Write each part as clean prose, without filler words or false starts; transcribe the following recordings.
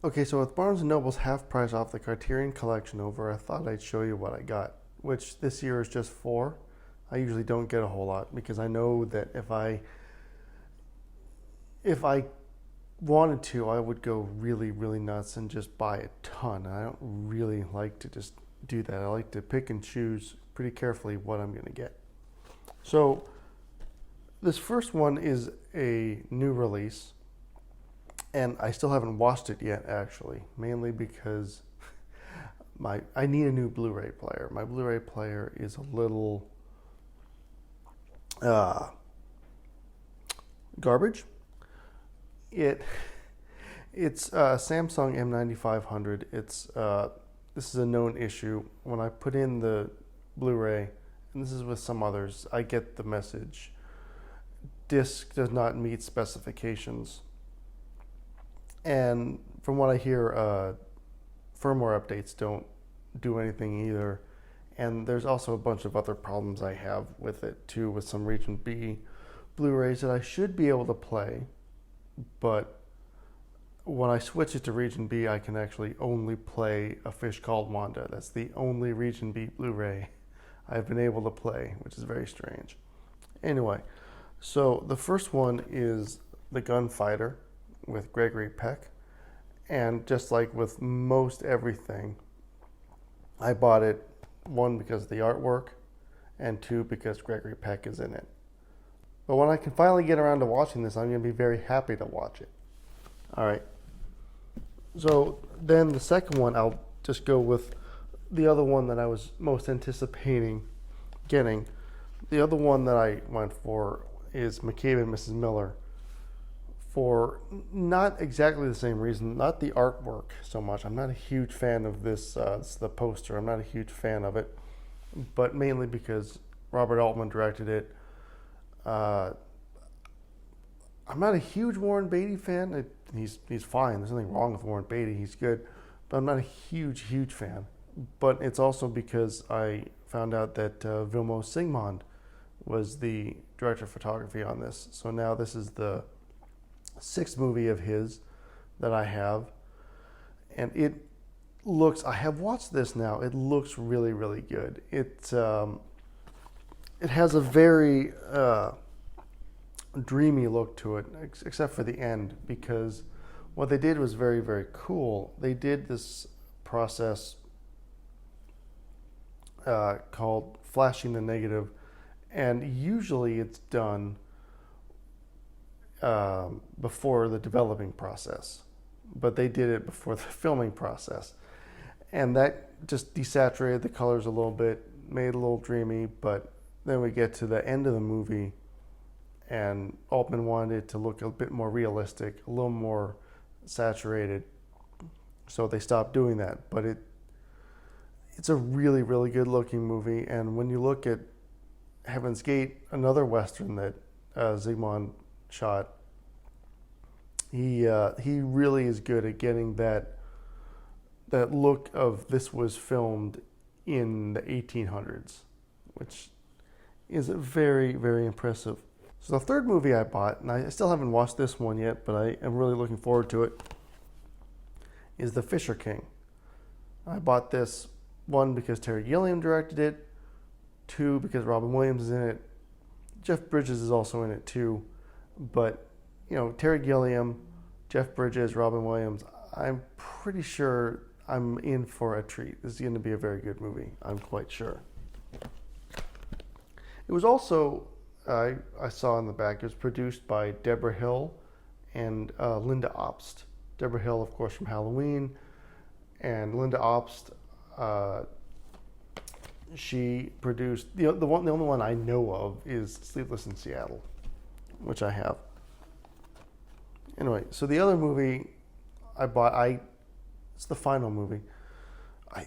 Okay, so with Barnes& Noble's half price off the Criterion Collection over, I thought I'd show you what I got, which this year is just four. I usually don't get a whole lot because I know that if I wanted to, I would go really, really nuts and just buy a ton. I don't really like to just do that. I like to pick and choose pretty carefully what I'm going to get. So this first one is a new release, and I still haven't watched it yet, actually, mainly because I need a new Blu-ray player. My Blu-ray player is a little uh, garbage. It it's Samsung M9500. This is a known issue. When I put in the Blu-ray, and this is with some others, I get the message: disc does not meet specifications. And from what I hear, firmware updates don't do anything either. And there's also a bunch of other problems I have with it too, with some Region B Blu-rays that I should be able to play, but when I switch it to Region B, I can actually only play A Fish Called Wanda. That's the only Region B Blu-ray I've been able to play, which is very strange. Anyway, so the first one is The Gunfighter with Gregory Peck. And just like with most everything, I bought it, one, because of the artwork, and two, because Gregory Peck is in it. But when I can finally get around to watching this, I'm going to be very happy to watch it. All right. So then the second one, I'll just go with the other one that I was most anticipating getting. The other one that I went for is McCabe and Mrs. Miller, for not exactly the same reason, not the artwork so much. I'm not a huge fan of this. It's the poster. I'm not a huge fan of it, but mainly because Robert Altman directed it. I'm not a huge Warren Beatty fan. He's fine. There's nothing wrong with Warren Beatty. He's good, but I'm not a huge fan. But it's also because I found out that Vilmos Zsigmond was the director of photography on this. So now this is the sixth movie of his that I have, and it looks. I have watched this now. It looks really, really good. It has a very dreamy look to it, except for the end, because what they did was very, very cool. They did this process called flashing the negative, and usually it's done before the developing process, but they did it before the filming process, and that just desaturated the colors a little bit, made it a little dreamy. But then we get to the end of the movie, and Altman wanted it to look a bit more realistic, a little more saturated, so they stopped doing that. But it's a really, really good looking movie. And when you look at Heaven's Gate, another Western that Zsigmond shot, he really is good at getting that look of this was filmed in the 1800s, which is very, very impressive. So the third movie I bought, and I still haven't watched this one yet, but I am really looking forward to it, is The Fisher King. I bought this, one, because Terry Gilliam directed it, two, because Robin Williams is in it. Jeff Bridges is also in it too. But, Terry Gilliam, Jeff Bridges, Robin Williams, I'm pretty sure I'm in for a treat. This is going to be a very good movie, I'm quite sure. It was also, I saw in the back, it was produced by Deborah Hill and Linda Obst. Deborah Hill, of course, from Halloween, and Linda Obst, she produced, the only one I know of is Sleepless in Seattle, which I have. Anyway, so the other movie I bought, it's the final movie. I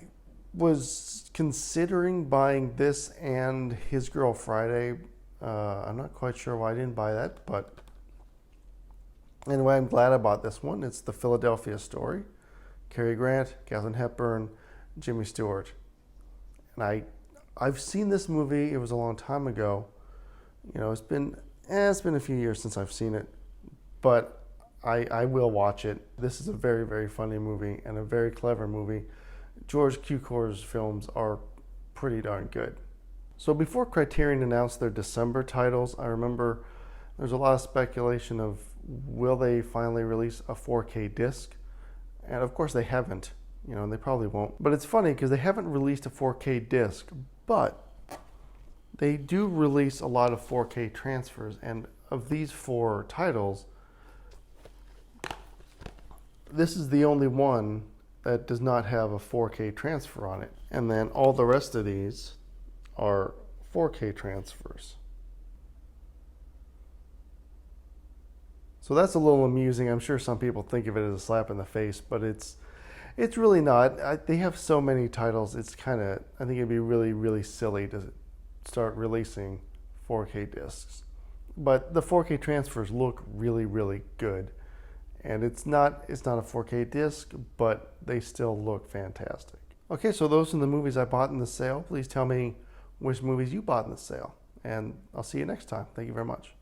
was considering buying this and His Girl Friday. I'm not quite sure why I didn't buy that, but anyway, I'm glad I bought this one. It's The Philadelphia Story. Cary Grant, Katharine Hepburn, Jimmy Stewart. And I've seen this movie. It was a long time ago. It's been a few years since I've seen it, but I will watch it. This is a very, very funny movie and a very clever movie. George Cukor's films are pretty darn good. So before Criterion announced their December titles, I remember there's a lot of speculation of will they finally release a 4K disc? And of course they haven't, and they probably won't. But it's funny because they haven't released a 4K disc, but they do release a lot of 4K transfers. And of these 4 titles, this is the only one that does not have a 4K transfer on it. And then all the rest of these are 4K transfers. So that's a little amusing. I'm sure some people think of it as a slap in the face, but it's really not. They have so many titles. It's kind of, I think it'd be really, really silly to start releasing 4K discs. But the 4K transfers look really, really good. And it's not a 4K disc, but they still look fantastic. Okay, so those are the movies I bought in the sale. Please tell me which movies you bought in the sale. And I'll see you next time. Thank you very much.